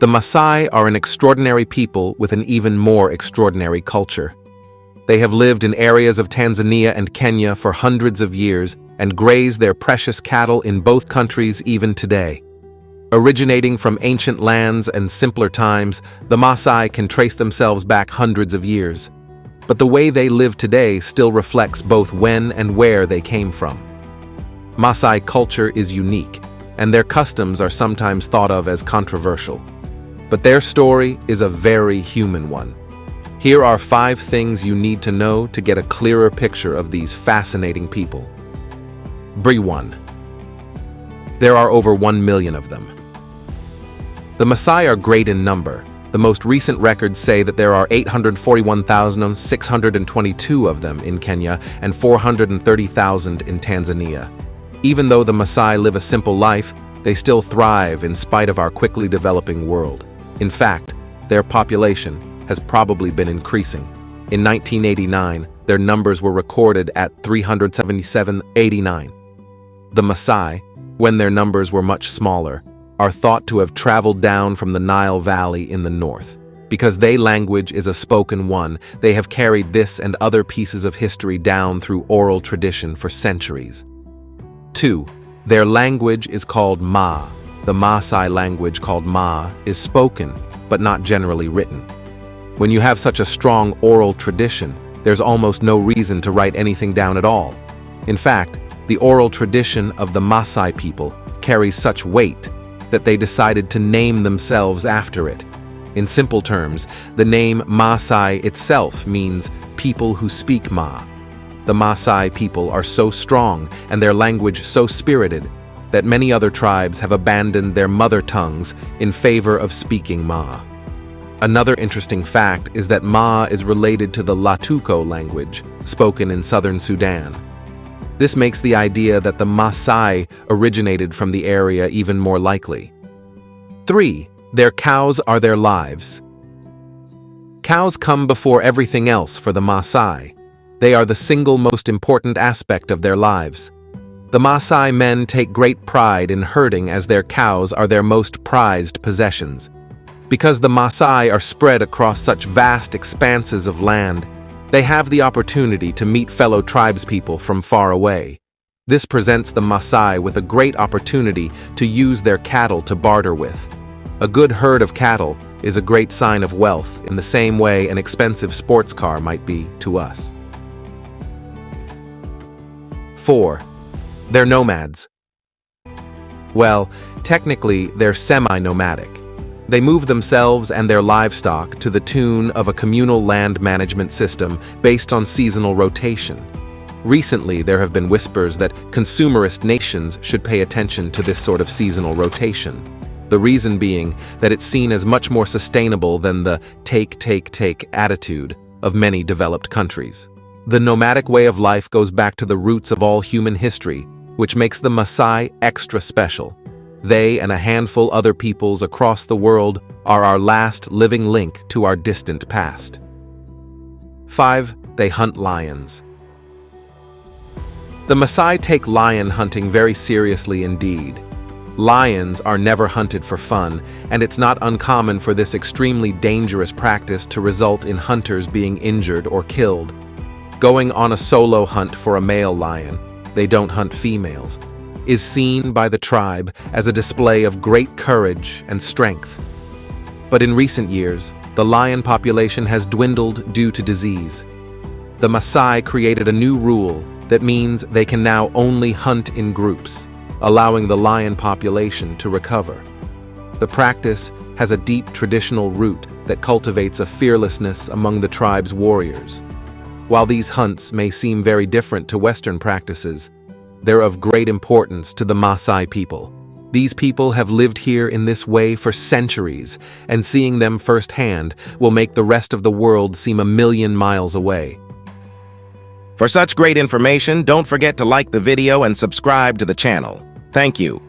The Maasai are an extraordinary people with an even more extraordinary culture. They have lived in areas of Tanzania and Kenya for hundreds of years and graze their precious cattle in both countries even today. Originating from ancient lands and simpler times, the Maasai can trace themselves back hundreds of years. But the way they live today still reflects both when and where they came from. Maasai culture is unique, and their customs are sometimes thought of as controversial. But their story is a very human one. Here are 5 things you need to know to get a clearer picture of these fascinating people. 1. There are over 1 million of them. The Maasai are great in number. The most recent records say that there are 841,622 of them in Kenya and 430,000 in Tanzania. Even though the Maasai live a simple life, they still thrive in spite of our quickly developing world. In fact, their population has probably been increasing. In 1989, their numbers were recorded at 377,089. The Maasai, when their numbers were much smaller, are thought to have traveled down from the Nile Valley in the north. Because their language is a spoken one, they have carried this and other pieces of history down through oral tradition for centuries. 2. Their language is called Ma. The Maasai language called Ma is spoken, but not generally written. When you have such a strong oral tradition, there's almost no reason to write anything down at all. In fact, the oral tradition of the Maasai people carries such weight that they decided to name themselves after it. In simple terms, the name Maasai itself means people who speak Ma. The Maasai people are so strong and their language so spirited that many other tribes have abandoned their mother tongues in favor of speaking Ma. Another interesting fact is that Ma is related to the Latuko language, spoken in southern Sudan. This makes the idea that the Maasai originated from the area even more likely. 3. Their cows are their lives. Cows come before everything else for the Maasai. They are the single most important aspect of their lives. The Maasai men take great pride in herding as their cows are their most prized possessions. Because the Maasai are spread across such vast expanses of land, they have the opportunity to meet fellow tribespeople from far away. This presents the Maasai with a great opportunity to use their cattle to barter with. A good herd of cattle is a great sign of wealth in the same way an expensive sports car might be to us. 4. They're nomads. Well, technically, they're semi-nomadic. They move themselves and their livestock to the tune of a communal land management system based on seasonal rotation. Recently, there have been whispers that consumerist nations should pay attention to this sort of seasonal rotation. The reason being that it's seen as much more sustainable than the take attitude of many developed countries. The nomadic way of life goes back to the roots of all human history, which makes the Maasai extra special. They and a handful other peoples across the world are our last living link to our distant past. 5. They hunt lions. The Maasai take lion hunting very seriously indeed. Lions are never hunted for fun, and it's not uncommon for this extremely dangerous practice to result in hunters being injured or killed. Going on a solo hunt for a male lion, they don't hunt females, is seen by the tribe as a display of great courage and strength. But in recent years, the lion population has dwindled due to disease. The Maasai created a new rule that means they can now only hunt in groups, allowing the lion population to recover. The practice has a deep traditional root that cultivates a fearlessness among the tribe's warriors. While these hunts may seem very different to Western practices, they're of great importance to the Maasai people. These people have lived here in this way for centuries, and seeing them firsthand will make the rest of the world seem a million miles away. For such great information, don't forget to like the video and subscribe to the channel. Thank you.